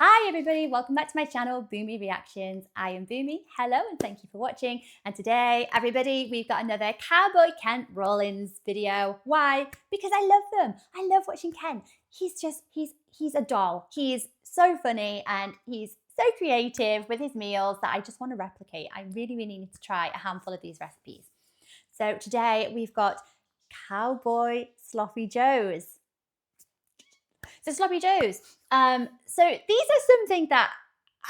Hi everybody, welcome back to my channel, Boomy Reactions. I am Boomy, hello and thank you for watching. And today, everybody, we've got another Cowboy Kent Rollins video. Why? Because I love them. I love watching Kent. He's a doll. He's so funny and he's so creative with his meals that I just want to replicate. I really need to try a handful of these recipes. So today we've got Cowboy Sloppy Joes. So Sloppy Joes. So these are something that,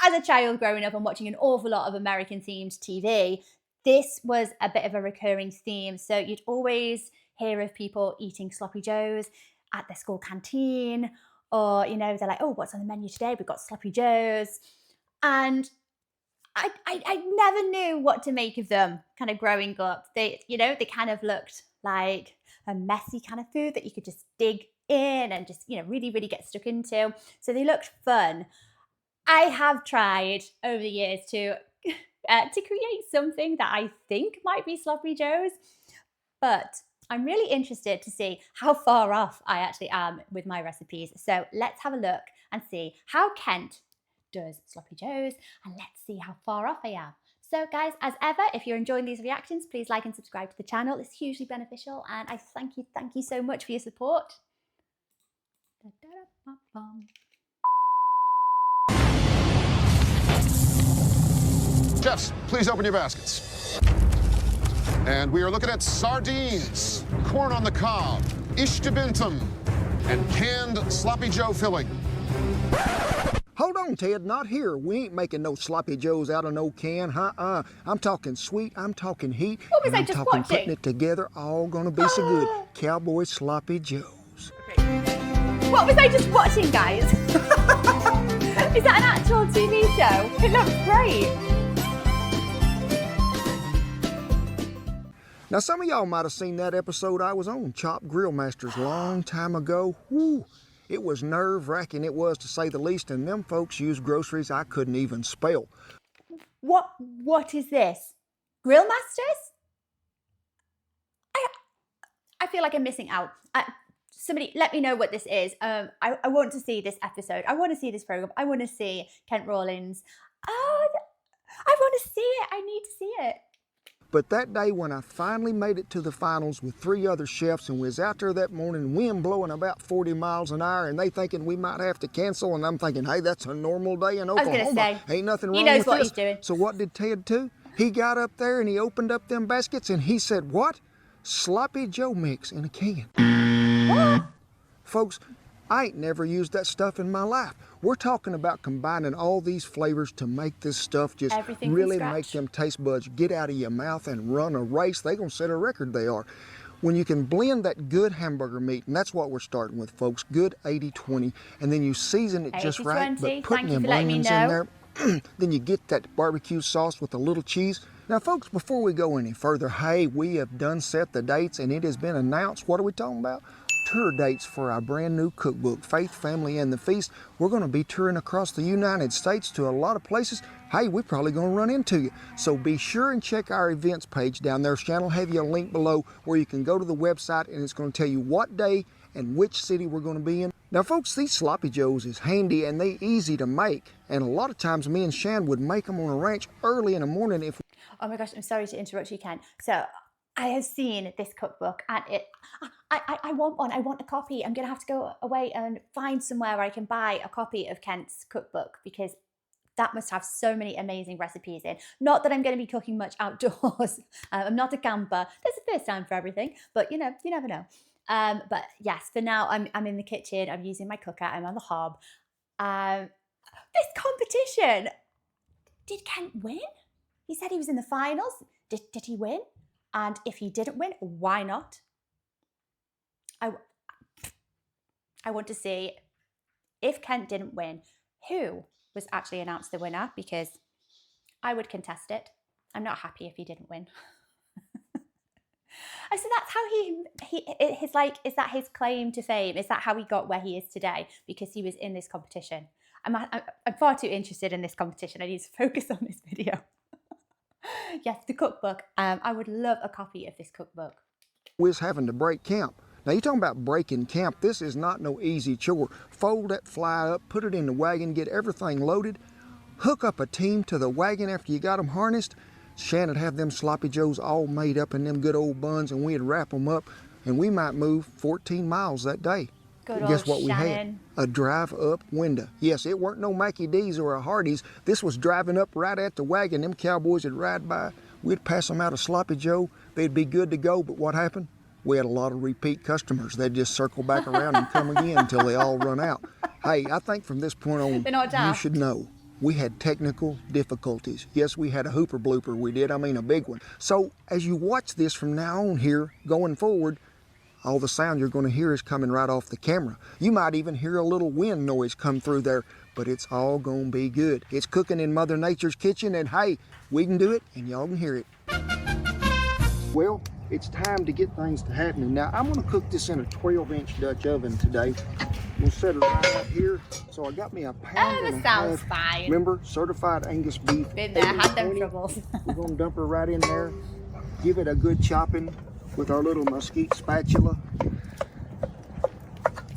as a child growing up and watching an awful lot of American themed TV, this was a bit of a recurring theme. So you'd always hear of people eating Sloppy Joes at their school canteen, or they're like, "Oh, what's on the menu today? We've got Sloppy Joes," and I never knew what to make of them. Kind of growing up, they kind of looked like a messy kind of food that you could just dig in and just really get stuck into. So they looked fun. I have tried over the years to create something that I think might be Sloppy Joes, but I'm really interested to see how far off I actually am with my recipes. So let's have a look and see how Kent does Sloppy Joes, and let's see how far off I am. So guys, as ever, if you're enjoying these reactions, please like and subscribe to the channel. It's hugely beneficial, and I thank you so much for your support. Chefs, please open your baskets. And we are looking at sardines, corn on the cob, ishtabintum, and canned Sloppy Joe filling. Hold on, Ted, not here. We ain't making no Sloppy Joes out of no can, I'm talking sweet, I'm talking heat. What was I I'm just talking watching? putting it together, all gonna be so good. Cowboy Sloppy Joes. What was I just watching, guys? Is that an actual TV show? It looks great. Now, some of y'all might have seen that episode I was on, Chopped Grill Masters, long time ago. Woo! It was nerve-wracking, it was, to say the least, and them folks used groceries I couldn't even spell. What is this? Grill Masters? I feel like I'm missing out. Somebody let me know what this is. I want to see this episode. I want to see this program. I want to see Kent Rollins. Oh, I want to see it. I need to see it. But that day when I finally made it to the finals with 3 other chefs, and we was out there that morning, wind blowing about 40 miles an hour, and they thinking we might have to cancel, and I'm thinking, hey, that's a normal day in Oklahoma. I was going to say, ain't nothing wrong he knows with what this. he's doing. So what did Ted do? He got up there and he opened up them baskets and he said, what? Sloppy Joe mix in a can. What? Folks, I ain't never used that stuff in my life. We're talking about combining all these flavors to make this stuff just really make them taste buds get out of your mouth and run a race. They gonna set a record, they are. When you can blend that good hamburger meat, and that's what we're starting with, folks, good 80-20, and then you season it just right, but putting them onions in there, then you get that barbecue sauce with a little cheese. Now, folks, before we go any further, hey, we have done set the dates, and it has been announced. What are we talking about? Tour dates for our brand new cookbook, Faith, Family, and the Feast. We're going to be touring across the United States to a lot of places. Hey, we're probably going to run into you. So be sure and check our events page down there. Channel have you a link below where you can go to the website, and it's going to tell you what day and which city we're going to be in. Now, folks, these Sloppy Joes is handy and they easy to make. And a lot of times me and Shan would make them on a ranch early in the morning if... Oh my gosh, I'm sorry to interrupt you, Ken. So I have seen this cookbook and I want one. I want a copy. I'm going to have to go away and find somewhere where I can buy a copy of Kent's cookbook, because that must have so many amazing recipes in. Not that I'm going to be cooking much outdoors. I'm not a camper. There's a first time for everything, but you never know. But yes, for now, I'm in the kitchen. I'm using my cooker. I'm on the hob. This competition, did Kent win? He said he was in the finals. Did he win? And if he didn't win, why not? I want to see, if Kent didn't win, who was actually announced the winner, because I would contest it. I'm not happy if he didn't win. So that's how is that his claim to fame? Is that how he got where he is today? Because he was in this competition. I'm far too interested in this competition. I need to focus on this video. Yes, the cookbook. I would love a copy of this cookbook. ...was having to break camp. Now, you're talking about breaking camp. This is not no easy chore. Fold that fly up, put it in the wagon, get everything loaded, hook up a team to the wagon after you got them harnessed. Shanna'd have them Sloppy Joes all made up in them good old buns, and we'd wrap them up, and we might move 14 miles that day. Good Guess old what we had? Shannon. A drive-up window. Yes, it weren't no Mackie D's or a Hardee's. This was driving up right at the wagon. Them cowboys would ride by. We'd pass them out a Sloppy Joe. They'd be good to go, but what happened? We had a lot of repeat customers. They'd just circle back around and come again until they all run out. Hey, I think from this point on, They're not you daft. should know we had technical difficulties. Yes, we had a hooper blooper. We did. I mean, a big one. So as you watch this from now on here, going forward, all the sound you're going to hear is coming right off the camera. You might even hear a little wind noise come through there, but it's all going to be good. It's cooking in Mother Nature's kitchen, and hey, we can do it, and y'all can hear it. Well, it's time to get things to happening. Now, I'm going to cook this in a 12-inch Dutch oven today. We'll set it right out here. So I got me a pound and a half. Sounds fine. Remember, certified Angus beef. Been there, had them 80/20. troubles. We're going to dump her right in there. Give it a good chopping with our little mesquite spatula.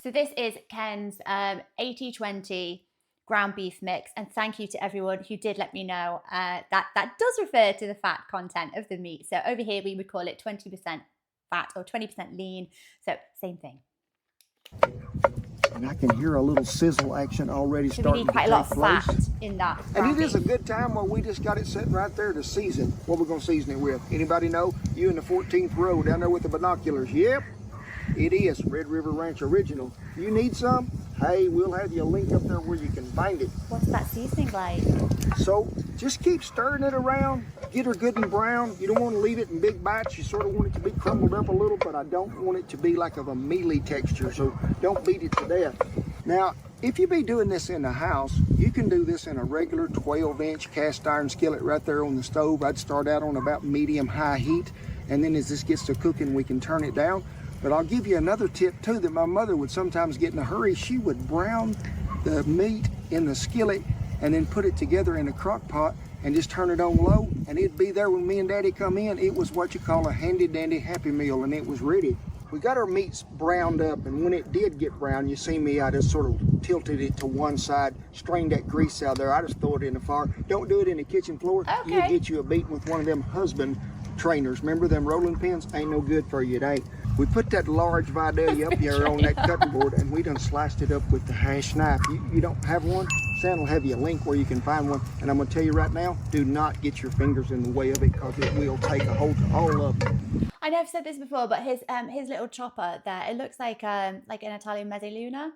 So this is Ken's 80/20 ground beef mix, and thank you to everyone who did let me know that does refer to the fat content of the meat. So over here we would call it 20% fat or 20% lean. So same thing. And I can hear a little sizzle action already So we starting need quite a to lot take of place. fat in that. And ground it is a beef. good time while we just got it sitting right there to season. What we're going to season it with? Anybody know? You in the 14th row down there with the binoculars. Yep, it is Red River Ranch Original. You need some? Hey, we'll have you a link up there where you can find it. What's that seasoning like? So just keep stirring it around. Get her good and brown. You don't want to leave it in big bites. You sort of want it to be crumbled up a little, but I don't want it to be like of a mealy texture, so don't beat it to death. Now, if you be doing this in the house, you can do this in a regular 12-inch cast iron skillet right there on the stove. I'd start out on about medium-high heat, and then as this gets to cooking, we can turn it down. But I'll give you another tip too that my mother would sometimes get in a hurry. She would brown the meat in the skillet and then put it together in a crock pot and just turn it on low, and it'd be there when me and Daddy come in. It was what you call a handy-dandy Happy Meal, and it was ready. We got our meats browned up, and when it did get brown, you see me, I just sort of tilted it to one side, strained that grease out there. I just throw it in the fire. Don't do it in the kitchen floor. Okay. You'll get you a beating with one of them husband trainers. Remember them rolling pins? Ain't no good for you, it ain't. We put that large Vidalia up here on that cutting board, and we done sliced it up with the hash knife. You don't have one? Sam will have you a link where you can find one. And I'm gonna tell you right now, do not get your fingers in the way of it, because it will take a hold of all of it. I know I've said this before, but his little chopper there, it looks like an Italian mezzaluna,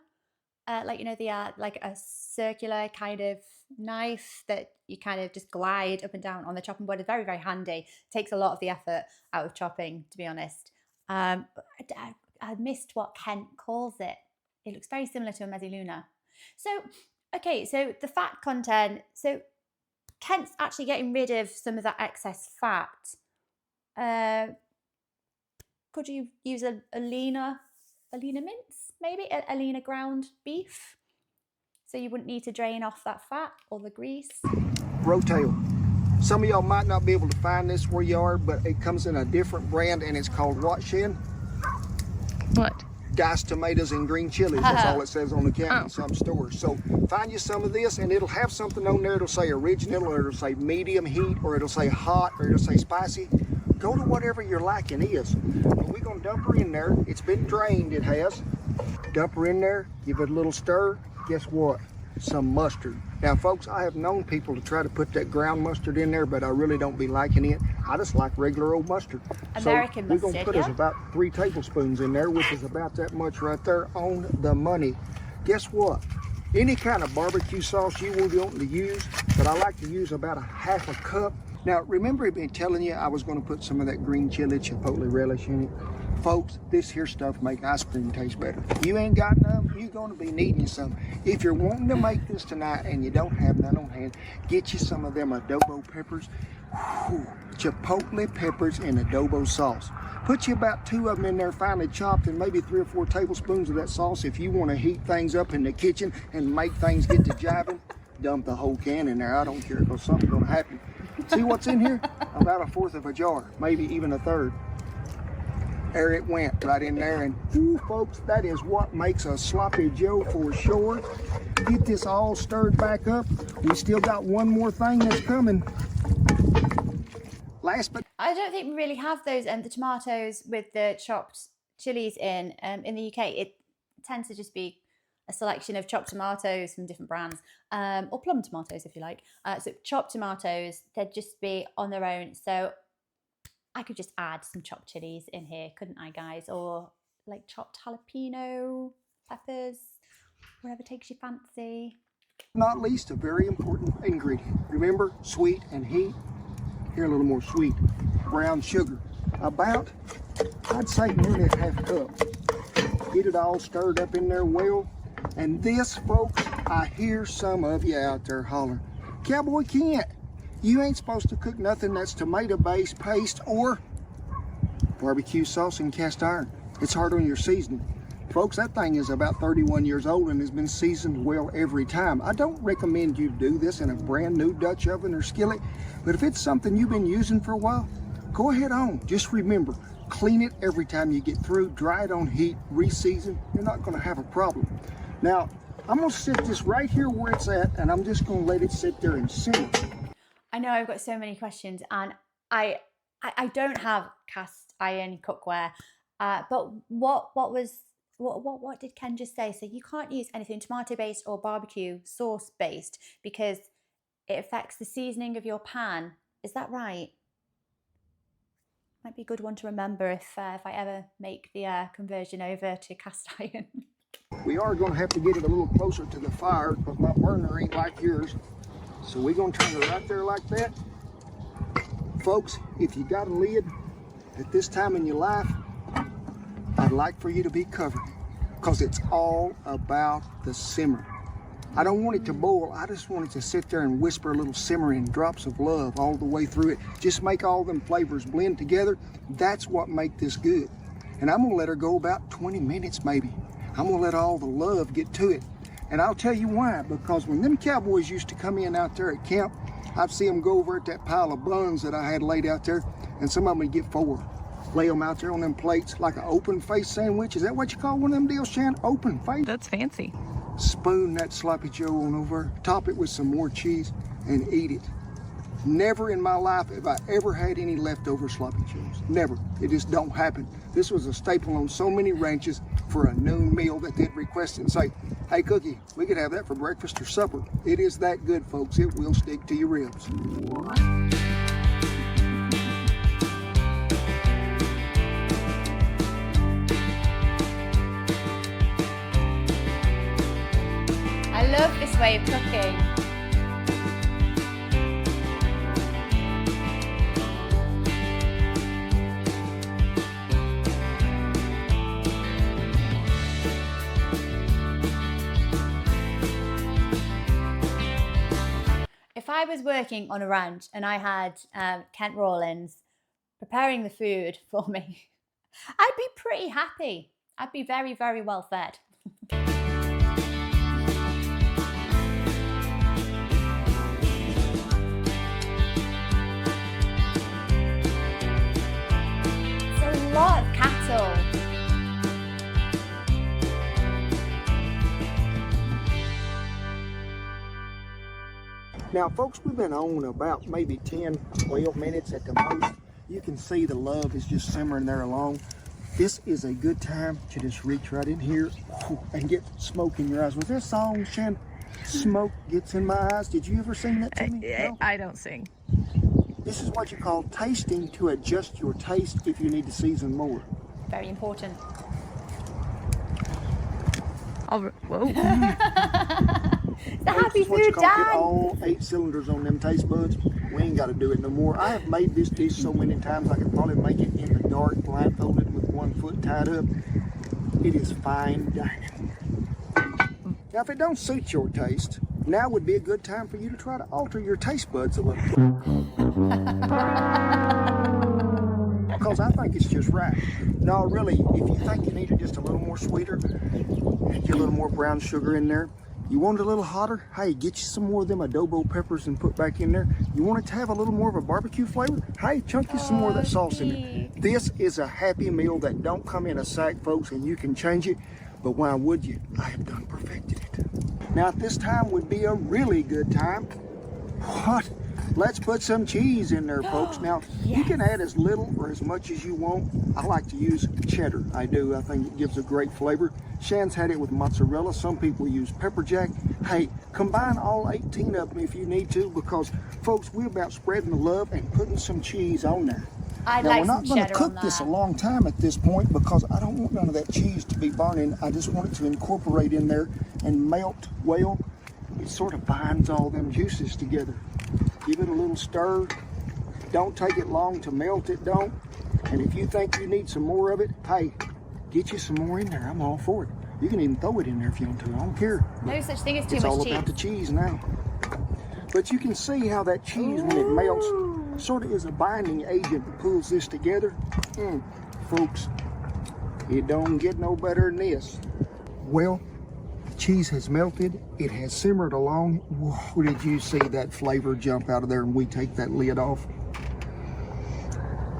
like, you know, the like a circular kind of knife that you kind of just glide up and down on the chopping board. It's very, very handy. Takes a lot of the effort out of chopping, to be honest. I missed what Kent calls it. It looks very similar to a mezzaluna. So, okay, so the fat content. So Kent's actually getting rid of some of that excess fat. Could you use a leaner mince, maybe a leaner ground beef, so you wouldn't need to drain off that fat or the grease? Rotail. Some of y'all might not be able to find this where you are, but it comes in a different brand, and it's called what, Shen? What? Diced tomatoes and green chilies. That's all it says on the can in some stores. So find you some of this, and it'll have something on there. It'll say original, or it'll say medium heat, or it'll say hot, or it'll say spicy. Go to whatever your liking is. But we're gonna dump her in there. It's been drained, it has. Dump her in there, give it a little stir. Guess what? Some mustard. Now, folks, I have known people to try to put that ground mustard in there, but I really don't be liking it. I just like regular old mustard. American so mustard, we're gonna put us yeah. about 3 tablespoons in there, which is about that much right there on the money. Guess what? Any kind of barbecue sauce you want to use, but I like to use about a half a cup. Now, remember me telling you I was going to put some of that green chili chipotle relish in it? Folks, this here stuff make ice cream taste better. You ain't got none, you're going to be needing some. If you're wanting to make this tonight and you don't have none on hand, get you some of them adobo peppers. Whew, chipotle peppers in adobo sauce. Put you about 2 of them in there finely chopped, and maybe 3 or 4 tablespoons of that sauce. If you want to heat things up in the kitchen and make things get to jiving, dump the whole can in there. I don't care, because something's going to happen. See what's in here? About 1/4 of a jar, maybe even 1/3. There it went, right in there. And ooh, folks, that is what makes a sloppy Joe for sure. Get this all stirred back up. We still got one more thing that's coming. Last but I don't think we really have those the tomatoes with the chopped chilies in the UK. It tends to just be a selection of chopped tomatoes from different brands, or plum tomatoes if you like. So chopped tomatoes, they'd just be on their own. So I could just add some chopped chilies in here, couldn't I, guys? Or like chopped jalapeno peppers, whatever takes your fancy. not least, a very important ingredient. Remember, sweet and heat. Here, a little more sweet. Brown sugar. About, I'd say nearly a half cup. Get it all stirred up in there well. And this, folks, I hear some of you out there holler, Cowboy Kent, you ain't supposed to cook nothing that's tomato-based paste or barbecue sauce in cast iron. It's hard on your seasoning. Folks, that thing is about 31 years old and has been seasoned well every time. I don't recommend you do this in a brand new Dutch oven or skillet, but if it's something you've been using for a while, go ahead on. Just remember, clean it every time you get through, dry it on heat, re-season. You're not gonna have a problem. Now, I'm gonna sit this right here where it's at, and I'm just gonna let it sit there and simmer. I know I've got so many questions, and I don't have cast iron cookware, but what did Ken just say? So you can't use anything tomato based or barbecue sauce based because it affects the seasoning of your pan. Is that right? Might be a good one to remember if I ever make the conversion over to cast iron. We are going to have to get it a little closer to the fire because my burner ain't like yours. So we're going to turn it right there like that. Folks, if you got a lid at this time in your life, I'd like for you to be covered because it's all about the simmer. I don't want it to boil. I just want it to sit there and whisper little simmering drops of love all the way through it. Just make all them flavors blend together. That's what make this good. And I'm going to let her go about 20 minutes maybe. I'm going to let all the love get to it. And I'll tell you why, because when them cowboys used to come in out there at camp, I'd see them go over at that pile of buns that I had laid out there, and some of them would get 4. Lay them out there on them plates like an open face sandwich. Is that what you call one of them deals, Shan? Open face? That's fancy. Spoon that sloppy Joe on over, top it with some more cheese, and eat it. Never in my life have I ever had any leftover sloppy Joes. Never. It just don't happen. This was a staple on so many ranches for a noon meal that they'd request it and say, hey, Cookie, we could have that for breakfast or supper. It is that good, folks. It will stick to your ribs. I love this way of cooking. If I was working on a ranch and I had Kent Rollins preparing the food for me, I'd be pretty happy. I'd be very, very well fed. It's a lot of cattle. Now, folks, we've been on about maybe 10, 12 minutes at the most. You can see the love is just simmering there along. This is a good time to just reach right in here and get smoke in your eyes. Was there a song, Shan? Smoke gets in my eyes. Did you ever sing that to me? No? I don't sing. This is what you call tasting to adjust your taste if you need to season more. Very important. Whoa. It's the happy This is what you food, call get Dad. all 8 cylinders on them taste buds. We ain't got to do it no more. I have made this dish so many times I could probably make it in the dark, blindfolded with one foot tied up. It is fine dining. Now, if it don't suit your taste, now would be a good time for you to try to alter your taste buds a little. Because I think it's just right. No, really, if you think you need it just a little more sweeter, and get a little more brown sugar in there, You want it a little hotter? Hey, get you some more of them adobo peppers and put back in there. You want it to have a little more of a barbecue flavor? Hey, chunk you some more of that sauce in there. This is a Happy Meal that don't come in a sack, folks, and you can change it. But why would you? I have done perfected it. Now, at this time would be a really good time. What? Let's put some cheese in there, folks. Now, you can add as little or as much as you want. I like to use cheddar. I do. I think it gives a great flavor. Shan's had it with mozzarella. Some people use pepper jack. Hey, combine all 18 of them if you need to, because, folks, we're about spreading the love and putting some cheese on there. Now, we're not going to cook this a long time at this point because I don't want none of that cheese to be burning. I just want it to incorporate in there and melt well. It sort of binds all them juices together. Give it a little stir. Don't take it long to melt it, don't. And if you think you need some more of it, hey, get you some more in there. I'm all for it. You can even throw it in there if you want to. I don't care. No such thing as too much cheese. It's all about the cheese now. But you can see how that cheese, when it melts, sort of is a binding agent that pulls this together. Folks, it don't get no better than this. Well, cheese has melted. It has simmered along. Whoa, did you see that flavor jump out of there and we take that lid off?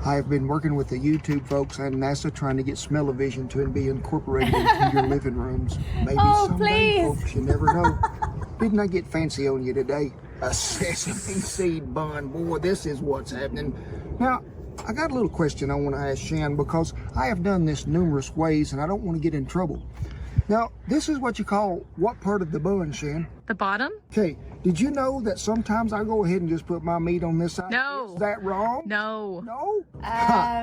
I have been working with the YouTube folks and NASA trying to get smell-o-vision to be incorporated into your living rooms. Maybe someday, folks, you never know. Didn't I get fancy on you today? A sesame seed bun. Boy, this is what's happening. Now, I got a little question I want to ask Shan because I have done this numerous ways and I don't want to get in trouble. Now, this is what you call what part of the bun, Shan? The bottom? Okay, did you know that sometimes I go ahead and just put my meat on this side? No. Is that wrong? No. No?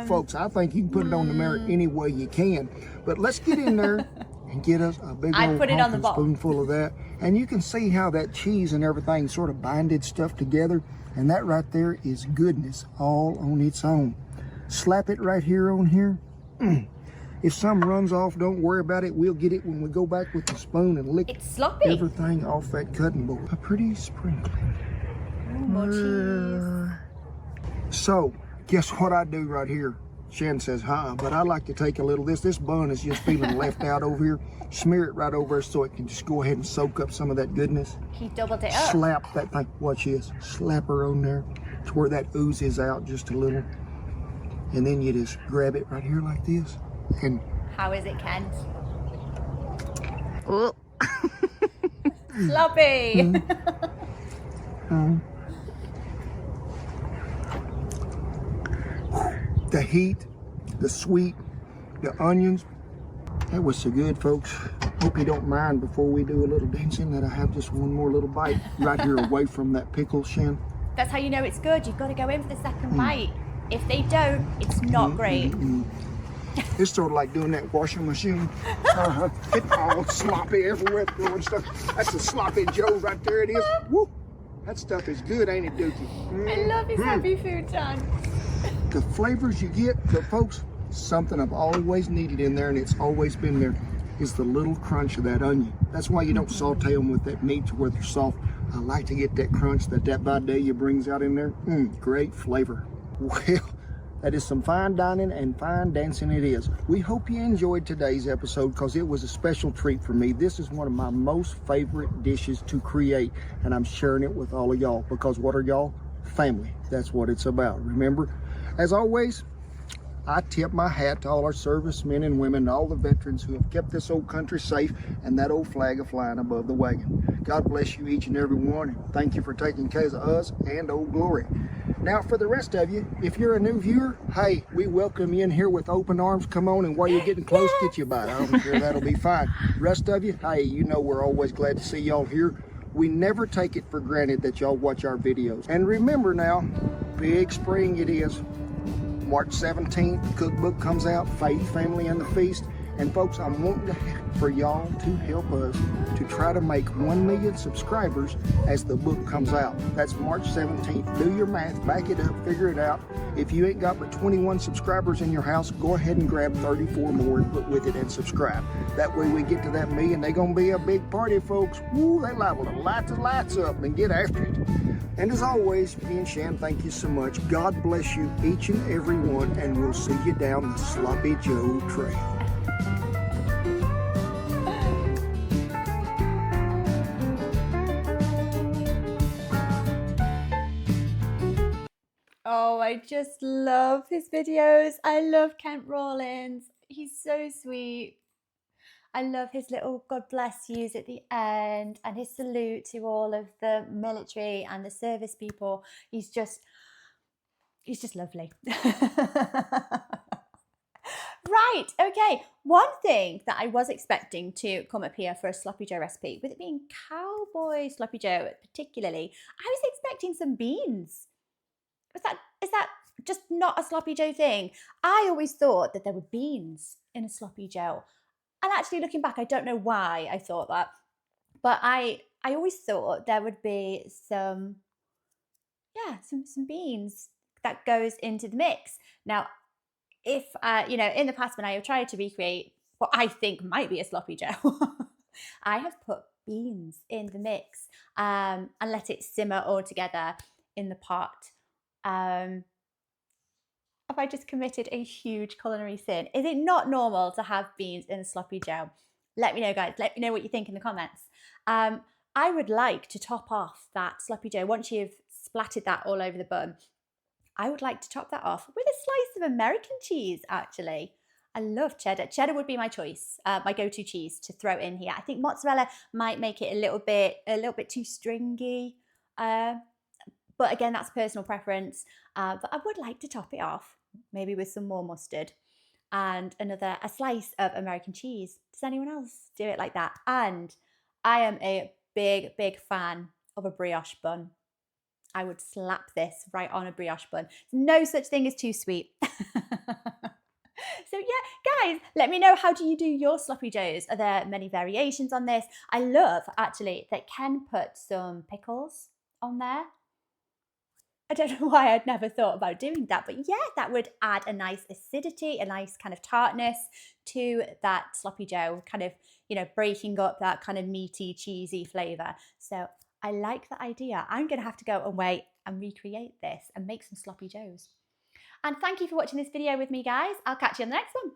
Folks, I think you can put it on the mirror any way you can. But let's get in there and get us a big old spoonful of that. And you can see how that cheese and everything sort of binded stuff together. And that right there is goodness all on its own. Slap it right here on here. If some runs off, don't worry about it. We'll get it when we go back with the spoon and lick everything off that cutting board. A pretty sprinkling. More cheese. So, guess what I do right here? Shan says, but I like to take a little this bun is just feeling left out over here. Smear it right over so it can just go ahead and soak up some of that goodness. He doubled it up. Slap that thing. Watch this. Slap her on there to where that oozes out just a little. And then you just grab it right here like this. And how is it, Kent? Oh. Sloppy. The heat, the sweet, the onions. That was so good, folks. Hope you don't mind before we do a little dancing that I have just one more little bite right here away from that pickle, Shan. That's how you know it's good. You've got to go in for the second bite. If they don't, it's not great. It's sort of like doing that washing machine. It's all sloppy everywhere, throwing stuff. That's a sloppy Joe right there. It is. Woo! That stuff is good, ain't it, Dookie? I love his happy food time. The flavors you get, but folks, something I've always needed in there, and it's always been there, is the little crunch of that onion. That's why you don't saute them with that meat to where they're soft. I like to get that crunch that Vidalia brings out in there. Great flavor. Well, that is some fine dining and fine dancing it is. We hope you enjoyed today's episode because it was a special treat for me. This is one of my most favorite dishes to create, and I'm sharing it with all of y'all because what are y'all? Family. That's what it's about. Remember, as always, I tip my hat to all our servicemen and women, all the veterans who have kept this old country safe and that old flag flying above the wagon. God bless you each and every one, and thank you for taking care of us and Old Glory. Now, for the rest of you, if you're a new viewer, hey, we welcome you in here with open arms. Come on, and while you're getting close, get you a bite. I'm sure that'll be fine. Rest of you, hey, you know we're always glad to see y'all here. We never take it for granted that y'all watch our videos. And remember now, big spring it is. March 17th, the cookbook comes out, Faith, Family, and the Feast. And folks, I'm wanting for y'all to help us to try to make 1 million subscribers as the book comes out. That's March 17th. Do your math, back it up, figure it out. If you ain't got but 21 subscribers in your house, go ahead and grab 34 more and put with it and subscribe. That way we get to that million. They're going to be a big party, folks. Woo, they liable to light the lights up and get after it. And as always, me and Shan, thank you so much. God bless you, each and every one, and we'll see you down the Sloppy Joe Trail. Oh, I just love his videos. I love Kent Rollins. He's so sweet. I love his little God bless yous at the end and his salute to all of the military and the service people. He's just lovely. Right, okay. One thing that I was expecting to come up here for a Sloppy Joe recipe, with it being Cowboy Sloppy Joe particularly, I was expecting some beans. Is that just not a Sloppy Joe thing? I always thought that there were beans in a Sloppy Joe. And actually looking back, I don't know why I thought that, but I always thought there would be some beans that goes into the mix. Now, if in the past when I have tried to recreate what I think might be a Sloppy Joe, I have put beans in the mix and let it simmer all together in the pot. Have I just committed a huge culinary sin? Is it not normal to have beans in a Sloppy Joe? Let me know, guys. Let me know what you think in the comments. I would like to top off that Sloppy Joe, once you've splattered that all over the bun, I would like to top that off with a slice of American cheese, actually. I love cheddar. Cheddar would be my choice, my go-to cheese to throw in here. I think mozzarella might make it a little bit too stringy. But again, that's personal preference. But I would like to top it off, maybe with some more mustard and a slice of American cheese. Does anyone else do it like that? And I am a big, big fan of a brioche bun. I would slap this right on a brioche bun. There's no such thing as too sweet. So yeah, guys, let me know, how do you do your Sloppy Joes? Are there many variations on this? I love, actually, that Ken put some pickles on there. I don't know why I'd never thought about doing that, but yeah, that would add a nice acidity, a nice kind of tartness to that Sloppy Joe, kind of, breaking up that kind of meaty, cheesy flavour. So I like the idea. I'm going to have to go away and recreate this and make some Sloppy Joes. And thank you for watching this video with me, guys. I'll catch you on the next one.